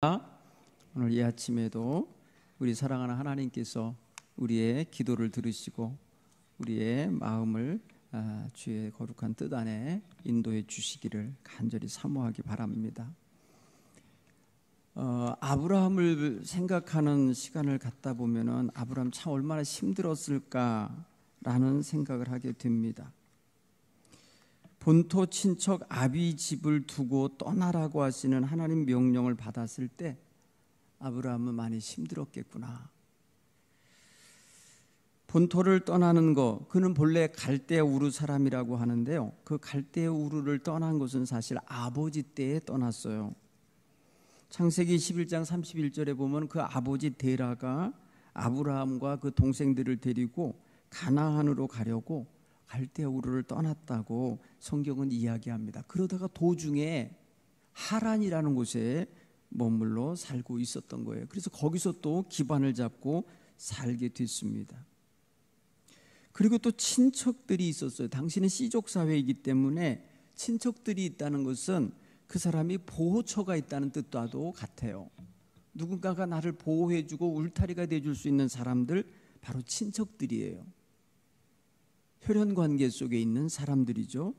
오늘 이 아침에도 우리 사랑하는 하나님께서 우리의 기도를 들으시고 우리의 마음을 주의 거룩한 뜻 안에 인도해 주시기를 간절히 사모하기 바랍니다. 아브라함을 생각하는 시간을 갖다 보면은 아브라함 참 얼마나 힘들었을까라는 생각을 하게 됩니다. 본토 친척 아비 집을 두고 떠나라고 하시는 하나님 명령을 받았을 때 아브라함은 많이 힘들었겠구나. 본토를 떠나는 거, 그는 본래 갈대 우르 사람이라고 하는데요, 그 갈대 우르를 떠난 것은 사실 아버지 때에 떠났어요. 창세기 11장 31절에 보면 그 아버지 데라가 아브라함과 그 동생들을 데리고 가나안으로 가려고 갈대 우르를 떠났다고 성경은 이야기합니다. 그러다가 도중에 하란이라는 곳에 머물러 살고 있었던 거예요. 그래서 거기서 또 기반을 잡고 살게 됐습니다. 그리고 또 친척들이 있었어요. 당신은 씨족 사회이기 때문에 친척들이 있다는 것은 그 사람이 보호처가 있다는 뜻과도 같아요. 누군가가 나를 보호해주고 울타리가 돼줄 수 있는 사람들, 바로 친척들이에요. 혈연관계 속에 있는 사람들이죠.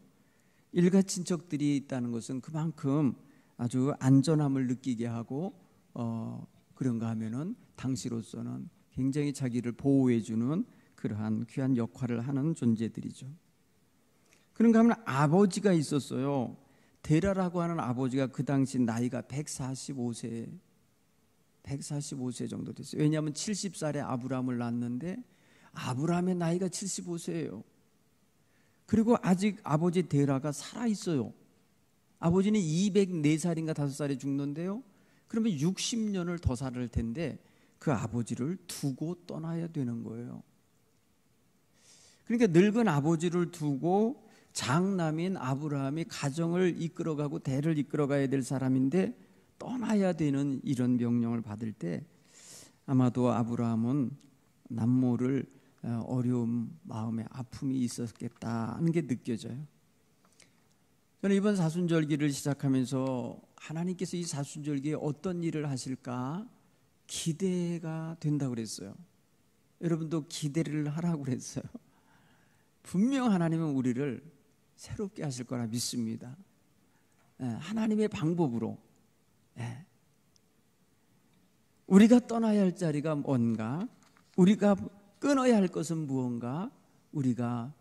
일가 친척들이 있다는 것은 그만큼 아주 안전함을 느끼게 하고 그런가 하면은 당시로서는 굉장히 자기를 보호해주는 그러한 귀한 역할을 하는 존재들이죠. 그런가 하면 아버지가 있었어요. 데라라고 하는 아버지가 그 당시 나이가 145세 정도 됐어요. 왜냐하면 70살에 아브라함을 낳았는데 아브라함의 나이가 75세예요. 그리고 아직 아버지 데라가 살아있어요. 아버지는 204살인가 5살에 죽는데요, 그러면 60년을 더 살 텐데 그 아버지를 두고 떠나야 되는 거예요. 그러니까 늙은 아버지를 두고 장남인 아브라함이 가정을 이끌어가고 대를 이끌어가야 될 사람인데 떠나야 되는 이런 명령을 받을 때 아마도 아브라함은 남모를 어려운 마음의 아픔이 있었겠다는 게 느껴져요. 저는 이번 사순절기를 시작하면서 하나님께서 이 사순절기에 어떤 일을 하실까 기대가 된다고 그랬어요. 여러분도 기대를 하라고 그랬어요. 분명 하나님은 우리를 새롭게 하실 거라 믿습니다. 하나님의 방법으로. 우리가 떠나야 할 자리가 뭔가, 우리가 끊어야 할 것은 무언가, 우리가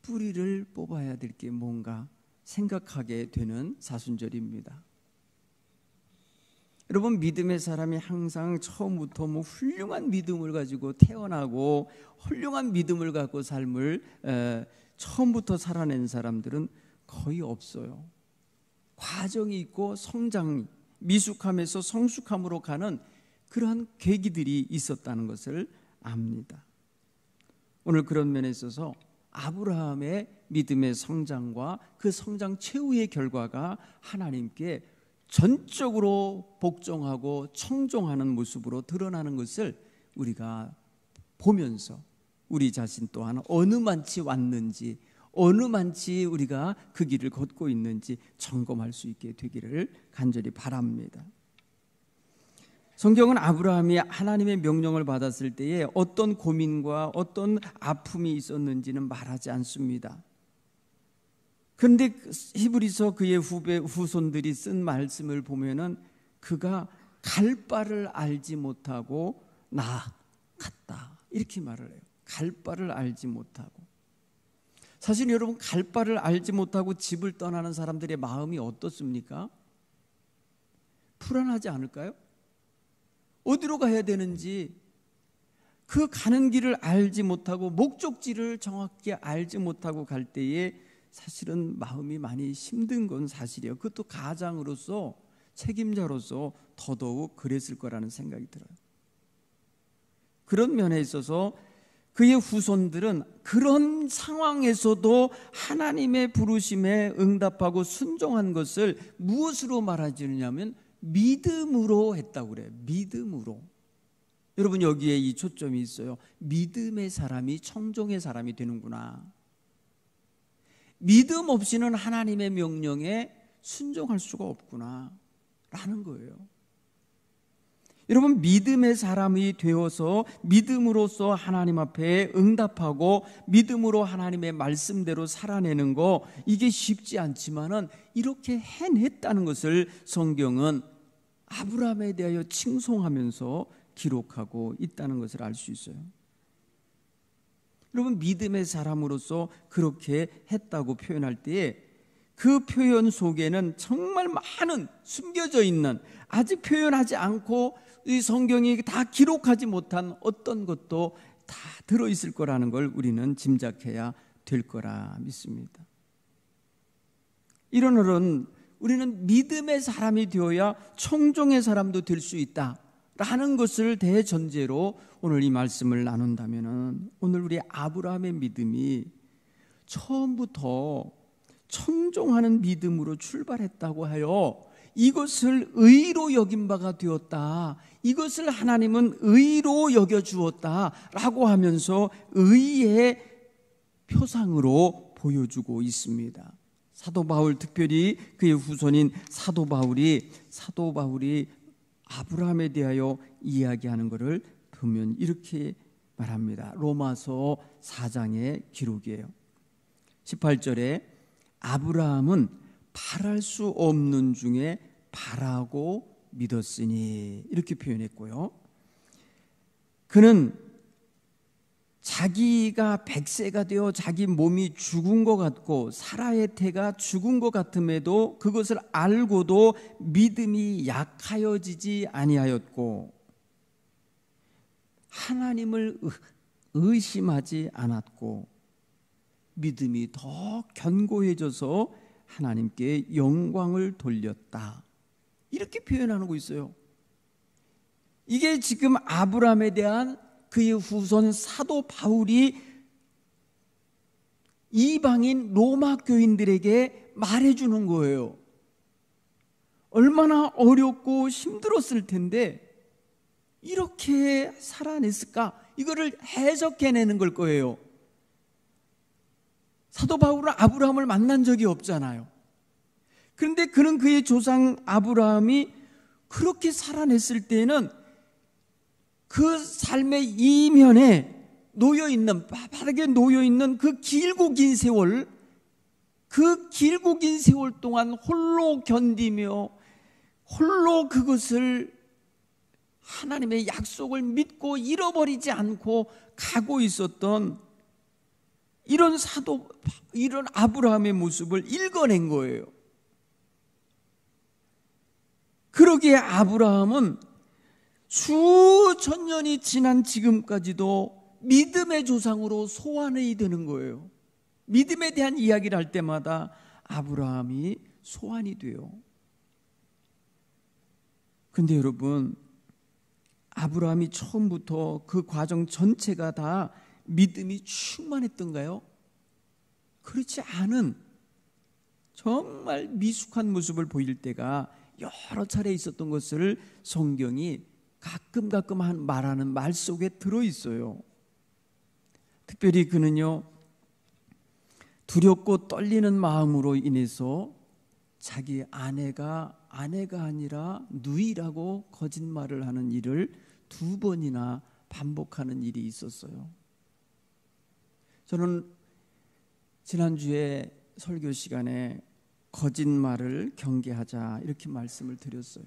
뿌리를 뽑아야 될 게 뭔가 생각하게 되는 사순절입니다. 여러분, 믿음의 사람이 항상 처음부터 훌륭한 믿음을 가지고 태어나고 훌륭한 믿음을 갖고 삶을 처음부터 살아낸 사람들은 거의 없어요. 과정이 있고 성장, 미숙함에서 성숙함으로 가는 그러한 계기들이 있었다는 것을 압니다. 오늘 그런 면에 있어서 아브라함의 믿음의 성장과 그 성장 최후의 결과가 하나님께 전적으로 복종하고 청종하는 모습으로 드러나는 것을 우리가 보면서 우리 자신 또한 어느 만치 왔는지, 어느 만치 우리가 그 길을 걷고 있는지 점검할 수 있게 되기를 간절히 바랍니다. 성경은 아브라함이 하나님의 명령을 받았을 때에 어떤 고민과 어떤 아픔이 있었는지는 말하지 않습니다. 그런데 히브리서 그의 후손들이 쓴 말씀을 보면은 그가 갈 바를 알지 못하고 나갔다, 이렇게 말을 해요. 갈 바를 알지 못하고. 사실 여러분, 갈 바를 알지 못하고 집을 떠나는 사람들의 마음이 어떻습니까? 불안하지 않을까요? 어디로 가야 되는지 그 가는 길을 알지 못하고 목적지를 정확히 알지 못하고 갈 때에 사실은 마음이 많이 힘든 건 사실이에요. 그것도 가장으로서, 책임자로서 더더욱 그랬을 거라는 생각이 들어요. 그런 면에 있어서 그의 후손들은 그런 상황에서도 하나님의 부르심에 응답하고 순종한 것을 무엇으로 말하지냐면 믿음으로 했다고 그래요. 믿음으로. 여러분, 여기에 이 초점이 있어요. 믿음의 사람이 청종의 사람이 되는구나. 믿음 없이는 하나님의 명령에 순종할 수가 없구나 라는 거예요. 여러분, 믿음의 사람이 되어서 믿음으로써 하나님 앞에 응답하고 믿음으로 하나님의 말씀대로 살아내는 거, 이게 쉽지 않지만은 이렇게 해냈다는 것을 성경은 아브라함에 대하여 칭송하면서 기록하고 있다는 것을 알 수 있어요. 여러분, 믿음의 사람으로서 그렇게 했다고 표현할 때에 그 표현 속에는 정말 많은 숨겨져 있는, 아직 표현하지 않고 이 성경이 다 기록하지 못한 어떤 것도 다 들어있을 거라는 걸 우리는 짐작해야 될 거라 믿습니다. 이런 우리는 믿음의 사람이 되어야 청종의 사람도 될 수 있다라는 것을 대전제로 오늘 이 말씀을 나눈다면, 오늘 우리 아브라함의 믿음이 처음부터 청종하는 믿음으로 출발했다고 하여 이것을 의로 여긴 바가 되었다, 이것을 하나님은 의로 여겨주었다라고 하면서 의의 표상으로 보여주고 있습니다. 사도 바울, 특별히 그의 후손인 사도 바울이 아브라함에 대하여 이야기하는 것을 보면 이렇게 말합니다. 로마서 4장의 기록이에요. 18절에 아브라함은 바랄 수 없는 중에 바라고 믿었으니, 이렇게 표현했고요. 그는 자기가 100세가 되어 자기 몸이 죽은 것 같고 사라의 태가 죽은 것 같음에도 그것을 알고도 믿음이 약하여지지 아니하였고 하나님을 의심하지 않았고 믿음이 더 견고해져서 하나님께 영광을 돌렸다, 이렇게 표현하는 거 있어요. 이게 지금 아브라함에 대한 그의 후손 사도 바울이 이방인 로마 교인들에게 말해주는 거예요. 얼마나 어렵고 힘들었을 텐데 이렇게 살아냈을까? 이거를 해석해내는 걸 거예요. 사도 바울은 아브라함을 만난 적이 없잖아요. 그런데 그는 그의 조상 아브라함이 그렇게 살아냈을 때는 그 삶의 이면에 놓여있는, 바닥에 놓여있는 그 길고 긴 세월, 그 길고 긴 세월 동안 홀로 견디며 홀로 그것을 하나님의 약속을 믿고 잃어버리지 않고 가고 있었던 이런 아브라함의 모습을 읽어낸 거예요. 그러기에 아브라함은 수천 년이 지난 지금까지도 믿음의 조상으로 소환이 되는 거예요. 믿음에 대한 이야기를 할 때마다 아브라함이 소환이 돼요. 근데 여러분, 아브라함이 처음부터 그 과정 전체가 다 믿음이 충만했던가요? 그렇지 않은 정말 미숙한 모습을 보일 때가 여러 차례 있었던 것을 성경이 가끔 말하는 말 속에 들어있어요. 특별히 그는요, 두렵고 떨리는 마음으로 인해서 자기 아내가 아니라 누이라고 거짓말을 하는 일을 2번이나 반복하는 일이 있었어요. 저는 지난주에 설교 시간에 거짓말을 경계하자 이렇게 말씀을 드렸어요.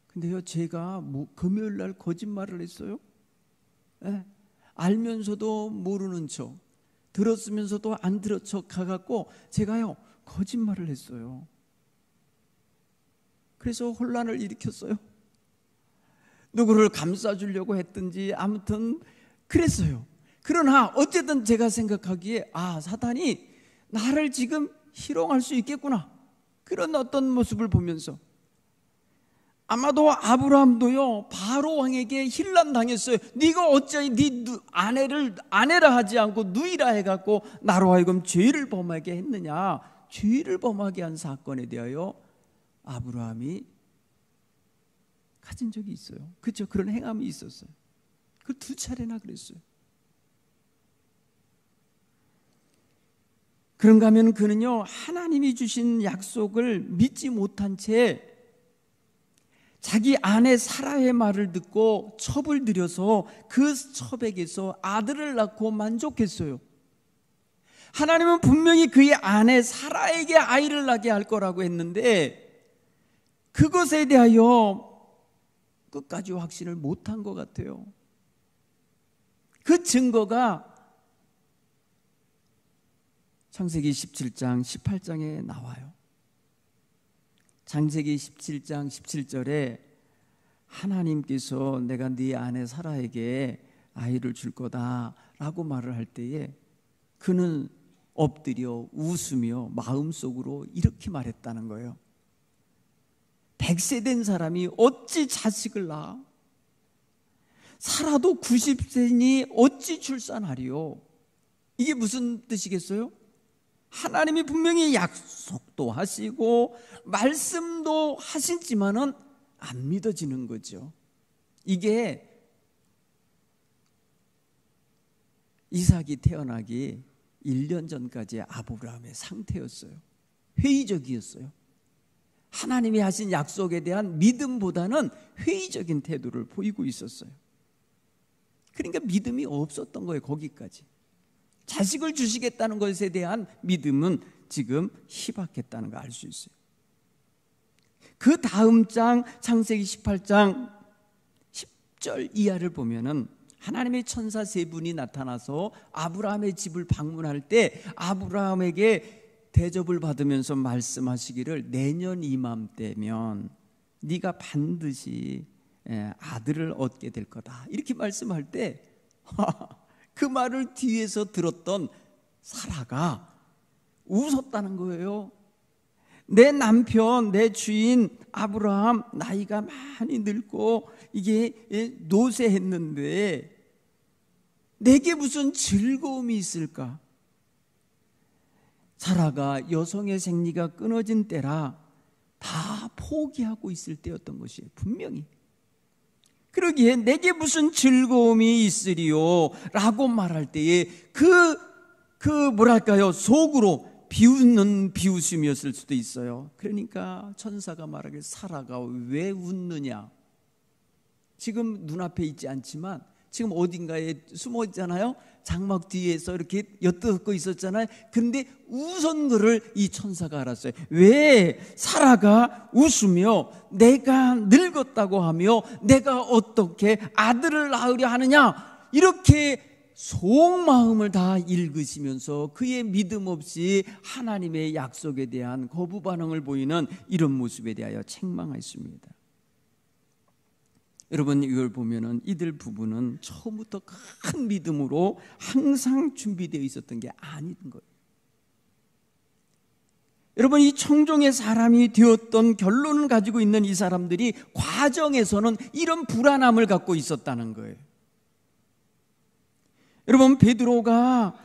근데요, 제가 금요일 날 거짓말을 했어요. 네. 알면서도 모르는 척, 들었으면서도 안 들은 척 가갖고 제가요 거짓말을 했어요. 그래서 혼란을 일으켰어요. 누구를 감싸주려고 했든지 아무튼 그랬어요. 그러나 어쨌든 제가 생각하기에 사단이 나를 지금 희롱할 수 있겠구나, 그런 어떤 모습을 보면서, 아마도 아브라함도요 바로 왕에게 힐난 당했어요. 네가 어찌 네 아내라 하지 않고 누이라 해갖고 나로 하여금 죄를 범하게 했느냐. 죄를 범하게 한 사건에 대하여 아브라함이 가진 적이 있어요. 그렇죠? 그런 행함이 있었어요. 그 2차례나 그랬어요. 그런가 하면 그는요 하나님이 주신 약속을 믿지 못한 채 자기 아내 사라의 말을 듣고 첩을 들여서 그 첩에게서 아들을 낳고 만족했어요. 하나님은 분명히 그의 아내 사라에게 아이를 낳게 할 거라고 했는데 그것에 대하여 끝까지 확신을 못한 것 같아요. 그 증거가 창세기 17장 18장에 나와요. 창세기 17장 17절에 하나님께서 내가 네 아내 사라에게 아이를 줄 거다라고 말을 할 때에 그는 엎드려 웃으며 마음속으로 이렇게 말했다는 거예요. 100세 된 사람이 어찌 자식을 낳아? 살아도 90세니 어찌 출산하리요? 이게 무슨 뜻이겠어요? 하나님이 분명히 약속도 하시고 말씀도 하시지만은 안 믿어지는 거죠. 이게 이삭이 태어나기 1년 전까지의 아브라함의 상태였어요. 회의적이었어요. 하나님이 하신 약속에 대한 믿음보다는 회의적인 태도를 보이고 있었어요. 그러니까 믿음이 없었던 거예요. 거기까지. 자식을 주시겠다는 것에 대한 믿음은 지금 희박했다는 걸 알 수 있어요. 그 다음 장 창세기 18장 10절 이하를 보면은 하나님의 천사 세 분이 나타나서 아브라함의 집을 방문할 때 아브라함에게 대접을 받으면서 말씀하시기를 내년 이맘때면 네가 반드시 아들을 얻게 될 거다 이렇게 말씀할 때 그 말을 뒤에서 들었던 사라가 웃었다는 거예요. 내 남편, 내 주인 아브라함 나이가 많이 늙고 이게 노쇠했는데 내게 무슨 즐거움이 있을까? 사라가 여성의 생리가 끊어진 때라 다 포기하고 있을 때였던 것이에요. 분명히. 그러기에 내게 무슨 즐거움이 있으리요 라고 말할 때에 뭐랄까요, 속으로 비웃는 비웃음이었을 수도 있어요. 그러니까 천사가 말하길 사라가 왜 웃느냐? 지금 눈앞에 있지 않지만 지금 어딘가에 숨어 있잖아요. 장막 뒤에서 이렇게 엿듣고 있었잖아요. 그런데 웃은 거를 이 천사가 알았어요. 왜 사라가 웃으며 내가 늙었다고 하며 내가 어떻게 아들을 낳으려 하느냐 이렇게 속마음을 다 읽으시면서 그의 믿음 없이 하나님의 약속에 대한 거부 반응을 보이는 이런 모습에 대하여 책망했습니다. 여러분 이걸 보면은 이들 부부는 처음부터 큰 믿음으로 항상 준비되어 있었던 게 아닌 거예요. 여러분 이 청종의 사람이 되었던 결론을 가지고 있는 이 사람들이 과정에서는 이런 불안함을 갖고 있었다는 거예요. 여러분 베드로가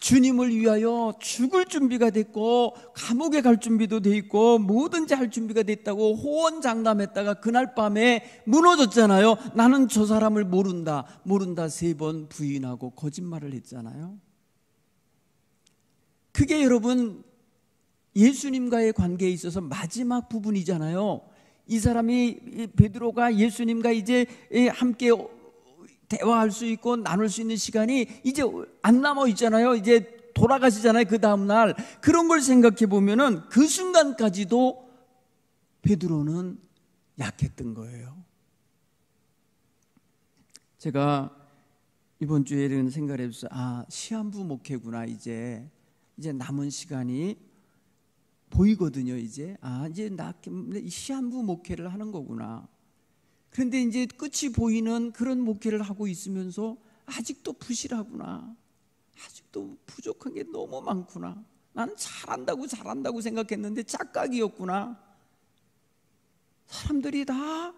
주님을 위하여 죽을 준비가 됐고 감옥에 갈 준비도 돼 있고 뭐든지 할 준비가 됐다고 호언장담했다가 그날 밤에 무너졌잖아요. 나는 저 사람을 모른다 3번 부인하고 거짓말을 했잖아요. 그게 여러분 예수님과의 관계에 있어서 마지막 부분이잖아요. 이 사람이 베드로가 예수님과 이제 함께 대화할 수 있고 나눌 수 있는 시간이 이제 안 남아 있잖아요. 이제 돌아가시잖아요. 그 다음날. 그런 걸 생각해 보면은 그 순간까지도 베드로는 약했던 거예요. 제가 이번 주에 이런 생각을 해봤어요. 시한부 목회구나. 이제 남은 시간이 보이거든요. 이제 나 시한부 목회를 하는 거구나. 그런데 이제 끝이 보이는 그런 목회를 하고 있으면서 아직도 부실하구나. 아직도 부족한 게 너무 많구나. 나는 잘한다고 생각했는데 착각이었구나. 사람들이 다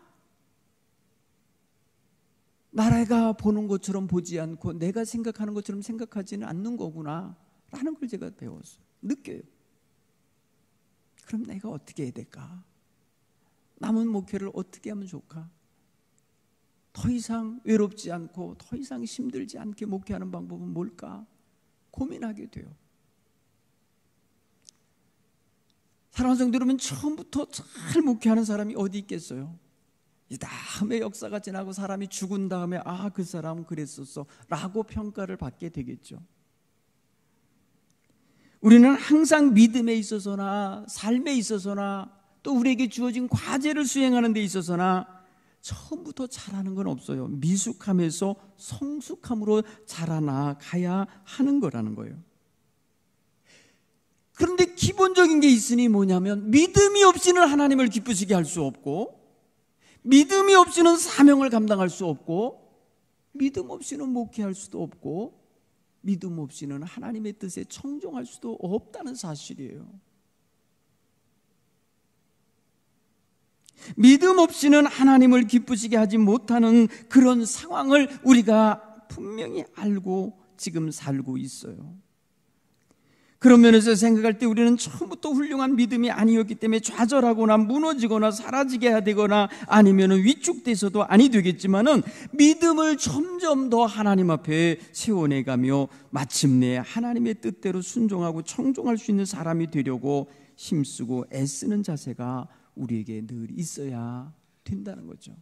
나라가 보는 것처럼 보지 않고 내가 생각하는 것처럼 생각하지는 않는 거구나 라는 걸 제가 배웠어요. 느껴요. 그럼 내가 어떻게 해야 될까? 남은 목회를 어떻게 하면 좋을까? 더 이상 외롭지 않고 더 이상 힘들지 않게 목회하는 방법은 뭘까? 고민하게 돼요. 사랑하는 성도 여러분, 처음부터 잘 목회하는 사람이 어디 있겠어요? 이 다음에 역사가 지나고 사람이 죽은 다음에 아, 그 사람은 그랬었어 라고 평가를 받게 되겠죠. 우리는 항상 믿음에 있어서나 삶에 있어서나 또 우리에게 주어진 과제를 수행하는 데 있어서나 처음부터 잘하는 건 없어요. 미숙함에서 성숙함으로 자라나가야 하는 거라는 거예요. 그런데 기본적인 게 있으니 뭐냐면 믿음이 없이는 하나님을 기쁘시게 할 수 없고, 믿음이 없이는 사명을 감당할 수 없고, 믿음 없이는 목회할 수도 없고, 믿음 없이는 하나님의 뜻에 청종할 수도 없다는 사실이에요. 믿음 없이는 하나님을 기쁘시게 하지 못하는 그런 상황을 우리가 분명히 알고 지금 살고 있어요. 그런 면에서 생각할 때 우리는 처음부터 훌륭한 믿음이 아니었기 때문에 좌절하거나 무너지거나 사라지게 해야 되거나 아니면 위축돼서도 아니 되겠지만은 믿음을 점점 더 하나님 앞에 세워내가며 마침내 하나님의 뜻대로 순종하고 청종할 수 있는 사람이 되려고 힘쓰고 애쓰는 자세가 우리에게 늘 있어야 된다는 거죠.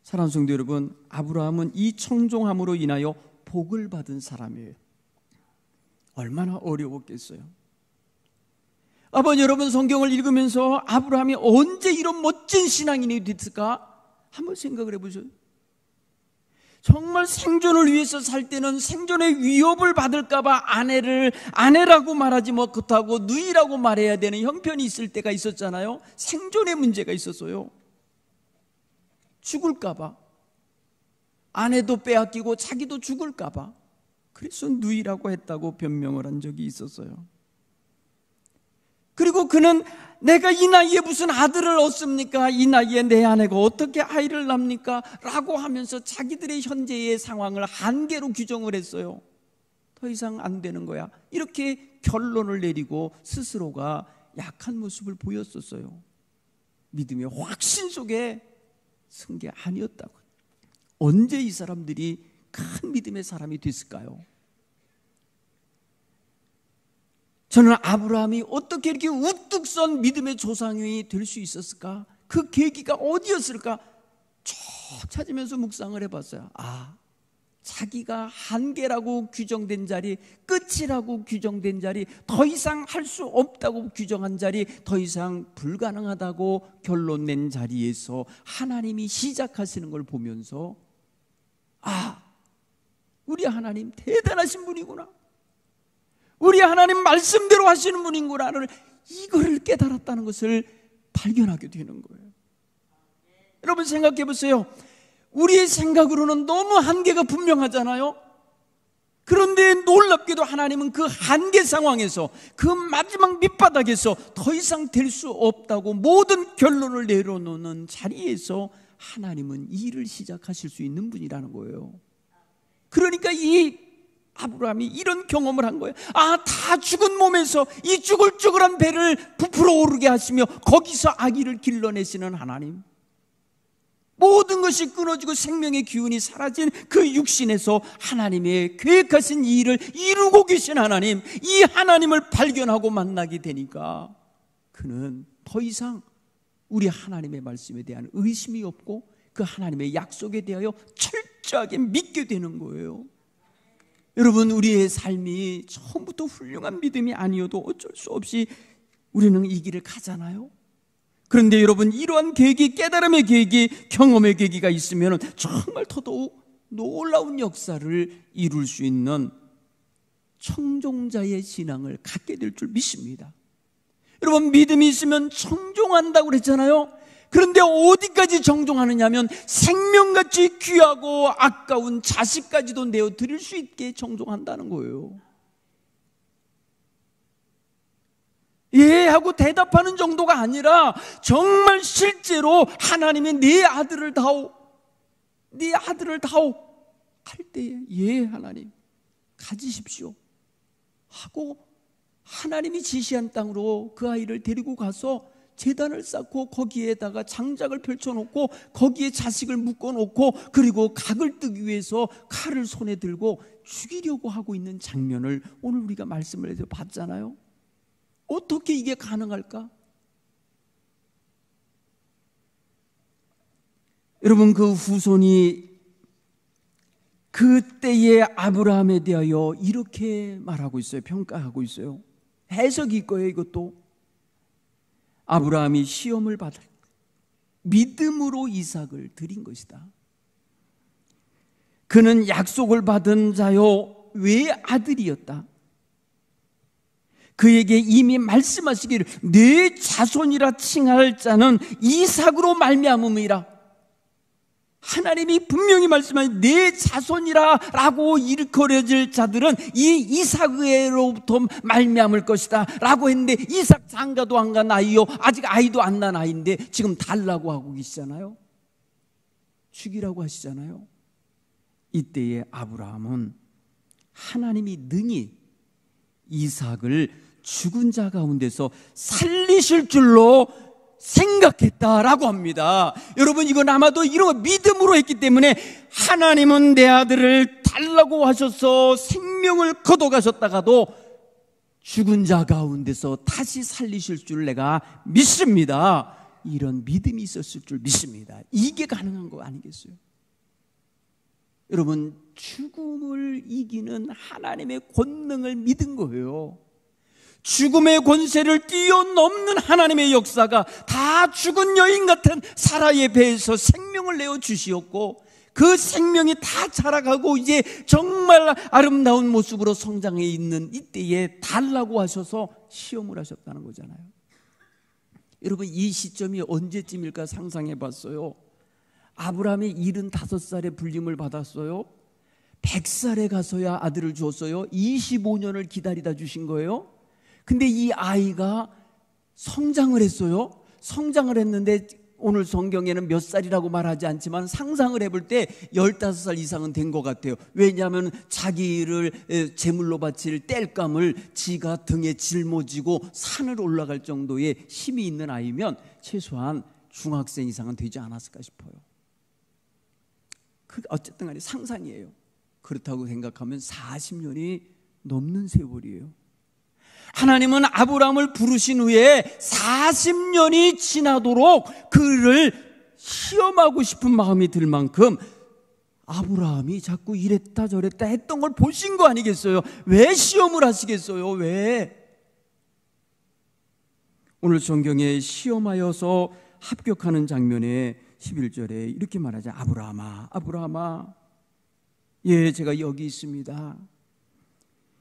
사랑하는 성도 여러분, 아브라함은 이 청종함으로 인하여 복을 받은 사람이에요. 얼마나 어려웠겠어요. 아버지, 여러분 성경을 읽으면서 아브라함이 언제 이런 멋진 신앙인이 됐을까? 한번 생각을 해보세요. 정말 생존을 위해서 살 때는 생존의 위협을 받을까봐 아내라고 말하지 못하고 누이라고 말해야 되는 형편이 있을 때가 있었잖아요. 생존의 문제가 있었어요. 죽을까봐, 아내도 빼앗기고 자기도 죽을까봐, 그래서 누이라고 했다고 변명을 한 적이 있었어요. 그리고 그는 내가 이 나이에 무슨 아들을 얻습니까? 이 나이에 내 아내가 어떻게 아이를 낳습니까? 라고 하면서 자기들의 현재의 상황을 한계로 규정을 했어요. 더 이상 안 되는 거야, 이렇게 결론을 내리고 스스로가 약한 모습을 보였었어요. 믿음의 확신 속에 선 게 아니었다고. 언제 이 사람들이 큰 믿음의 사람이 됐을까요? 저는 아브라함이 어떻게 이렇게 우뚝 선 믿음의 조상이 될 수 있었을까? 그 계기가 어디였을까? 쭉 찾으면서 묵상을 해봤어요. 아, 자기가 한계라고 규정된 자리, 끝이라고 규정된 자리, 더 이상 할 수 없다고 규정한 자리, 더 이상 불가능하다고 결론 낸 자리에서 하나님이 시작하시는 걸 보면서 아, 우리 하나님 대단하신 분이구나, 우리 하나님 말씀대로 하시는 분이구나를, 이거를 깨달았다는 것을 발견하게 되는 거예요. 여러분 생각해 보세요. 우리의 생각으로는 너무 한계가 분명하잖아요. 그런데 놀랍게도 하나님은 그 한계 상황에서, 그 마지막 밑바닥에서 더 이상 될 수 없다고 모든 결론을 내려놓는 자리에서 하나님은 일을 시작하실 수 있는 분이라는 거예요. 그러니까 이 아브라함이 이런 경험을 한 거예요. 아, 다 죽은 몸에서 이 쭈글쭈글한 배를 부풀어 오르게 하시며 거기서 아기를 길러내시는 하나님, 모든 것이 끊어지고 생명의 기운이 사라진 그 육신에서 하나님의 계획하신 이 일을 이루고 계신 하나님, 이 하나님을 발견하고 만나게 되니까 그는 더 이상 우리 하나님의 말씀에 대한 의심이 없고 그 하나님의 약속에 대하여 철저하게 믿게 되는 거예요. 여러분, 우리의 삶이 처음부터 훌륭한 믿음이 아니어도 어쩔 수 없이 우리는 이 길을 가잖아요. 그런데 여러분, 이러한 계기, 깨달음의 계기, 경험의 계기가 있으면 정말 더더욱 놀라운 역사를 이룰 수 있는 청종자의 신앙을 갖게 될 줄 믿습니다. 여러분, 믿음이 있으면 청종한다고 그랬잖아요. 그런데 어디까지 청종하느냐면 생명같이 귀하고 아까운 자식까지도 내어 드릴 수 있게 청종한다는 거예요. 예 하고 대답하는 정도가 아니라 정말 실제로 하나님이 네 아들을 다오, 네 아들을 다오 할 때에 예 하나님 가지십시오 하고 하나님이 지시한 땅으로 그 아이를 데리고 가서 제단을 쌓고 거기에다가 장작을 펼쳐놓고 거기에 자식을 묶어놓고 그리고 각을 뜨기 위해서 칼을 손에 들고 죽이려고 하고 있는 장면을 오늘 우리가 말씀을 해서 봤잖아요. 어떻게 이게 가능할까? 여러분, 그 후손이 그때의 아브라함에 대하여 이렇게 말하고 있어요. 평가하고 있어요. 해석이 있고요. 이것도 아브라함이 시험을 받을 믿음으로 이삭을 드린 것이다. 그는 약속을 받은 자요 외아들이었다. 그에게 이미 말씀하시기를 내 자손이라 칭할 자는 이삭으로 말미암음이라. 하나님이 분명히 말씀하신 내 자손이라 라고 일컬어질 자들은 이 이삭으로부터 말미암을 것이다 라고 했는데, 이삭 장가도 안 간 아이요, 아직 아이도 안 난 아이인데 지금 달라고 하고 계시잖아요. 죽이라고 하시잖아요. 이때의 아브라함은 하나님이 능히 이삭을 죽은 자 가운데서 살리실 줄로 생각했다라고 합니다. 여러분, 이건 아마도 이런 거 믿음으로 했기 때문에 하나님은 내 아들을 달라고 하셔서 생명을 거둬가셨다가도 죽은 자 가운데서 다시 살리실 줄 내가 믿습니다. 이런 믿음이 있었을 줄 믿습니다. 이게 가능한 거 아니겠어요? 여러분, 죽음을 이기는 하나님의 권능을 믿은 거예요. 죽음의 권세를 뛰어넘는 하나님의 역사가 다 죽은 여인 같은 사라의 배에서 생명을 내어 주시었고, 그 생명이 다 자라가고 이제 정말 아름다운 모습으로 성장해 있는 이때에 달라고 하셔서 시험을 하셨다는 거잖아요. 여러분, 이 시점이 언제쯤일까 상상해 봤어요. 아브라함이 75살에 불림을 받았어요. 100살에 가서야 아들을 주었어요. 25년을 기다리다 주신 거예요. 근데 이 아이가 성장을 했어요. 성장을 했는데 오늘 성경에는 몇 살이라고 말하지 않지만 상상을 해볼 때 15살 이상은 된 것 같아요. 왜냐하면 자기를 제물로 바칠 땔감을 지가 등에 짊어지고 산을 올라갈 정도의 힘이 있는 아이면 최소한 중학생 이상은 되지 않았을까 싶어요. 어쨌든 간에 상상이에요. 그렇다고 생각하면 40년이 넘는 세월이에요. 하나님은 아브라함을 부르신 후에 40년이 지나도록 그를 시험하고 싶은 마음이 들 만큼 아브라함이 자꾸 이랬다 저랬다 했던 걸 보신 거 아니겠어요? 왜 시험을 하시겠어요? 왜? 오늘 성경에 시험하여서 합격하는 장면에 11절에 이렇게 말하죠. 아브라함아, 아브라함아, 예, 제가 여기 있습니다.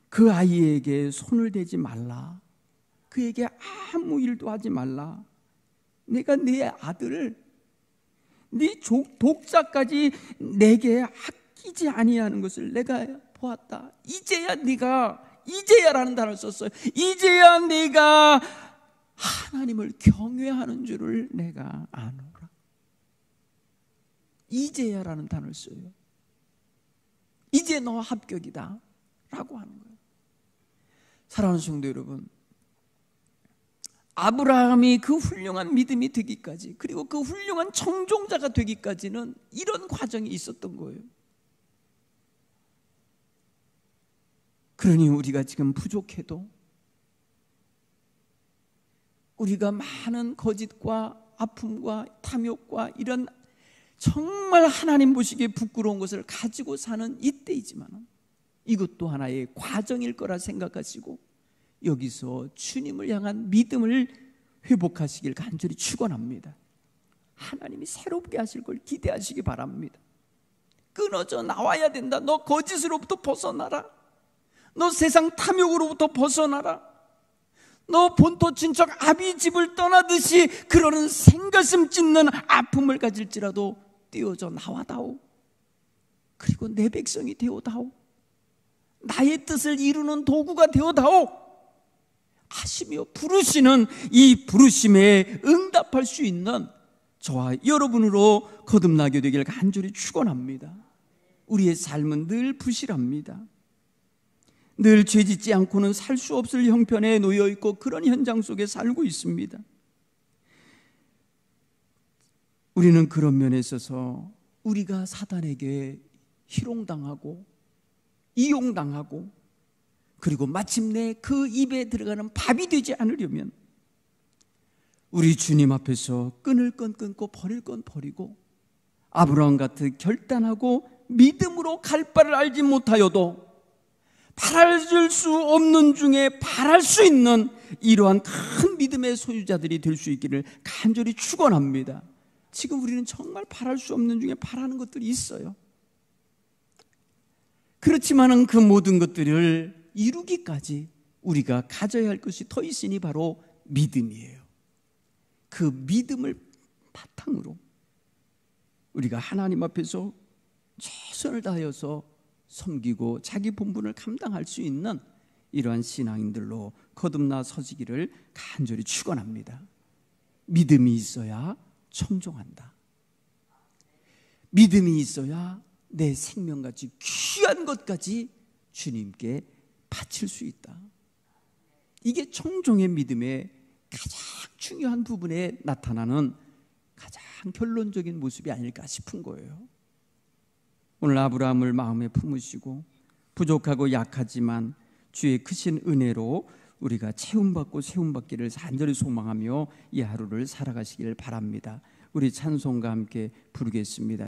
그 아이에게 손을 대지 말라. 그에게 아무 일도 하지 말라. 내가 네 아들을 네 독자까지 내게 아끼지 아니하는 것을 내가 보았다. 이제야 이제야라는 단어를 썼어요. 이제야 내가 하나님을 경외하는 줄을 내가 아노라. 이제야라는 단어를 써요. 이제 너 합격이다 라고 하는 거예요. 사랑하는 성도 여러분, 아브라함이 그 훌륭한 믿음이 되기까지, 그리고 그 훌륭한 청종자가 되기까지는 이런 과정이 있었던 거예요. 그러니 우리가 지금 부족해도, 우리가 많은 거짓과 아픔과 탐욕과 이런 정말 하나님 보시기에 부끄러운 것을 가지고 사는 이때이지만 이것도 하나의 과정일 거라 생각하시고 여기서 주님을 향한 믿음을 회복하시길 간절히 축원합니다. 하나님이 새롭게 하실 걸 기대하시기 바랍니다. 끊어져 나와야 된다. 너 거짓으로부터 벗어나라. 너 세상 탐욕으로부터 벗어나라. 너 본토 친척 아비집을 떠나듯이 그러는 생가슴 찢는 아픔을 가질지라도 뛰어져 나와다오. 그리고 내 백성이 되어다오. 나의 뜻을 이루는 도구가 되어다오 하시며 부르시는 이 부르심에 응답할 수 있는 저와 여러분으로 거듭나게 되길 간절히 축원합니다. 우리의 삶은 늘 부실합니다. 늘 죄짓지 않고는 살 수 없을 형편에 놓여 있고 그런 현장 속에 살고 있습니다. 우리는 그런 면에 있어서 우리가 사단에게 희롱당하고 이용당하고 그리고 마침내 그 입에 들어가는 밥이 되지 않으려면 우리 주님 앞에서 끊을 건 끊고 버릴 건 버리고 아브라함 같은 결단하고 믿음으로 갈 바를 알지 못하여도 바랄 수 없는 중에 바랄 수 있는 이러한 큰 믿음의 소유자들이 될 수 있기를 간절히 축원합니다. 지금 우리는 정말 바랄 수 없는 중에 바라는 것들이 있어요. 그렇지만은 그 모든 것들을 이루기까지 우리가 가져야 할 것이 더 있으니 바로 믿음이에요. 그 믿음을 바탕으로 우리가 하나님 앞에서 최선을 다하여서 섬기고 자기 본분을 감당할 수 있는 이러한 신앙인들로 거듭나 서지기를 간절히 축원합니다. 믿음이 있어야 청종한다. 믿음이 있어야 내 생명같이 귀한 것까지 주님께 바칠 수 있다. 이게 청종의 믿음의 가장 중요한 부분에 나타나는 가장 결론적인 모습이 아닐까 싶은 거예요. 오늘 아브라함을 마음에 품으시고 부족하고 약하지만 주의 크신 은혜로 우리가 채움받고 세움받기를 간절히 소망하며 이 하루를 살아가시길 바랍니다. 우리 찬송과 함께 부르겠습니다.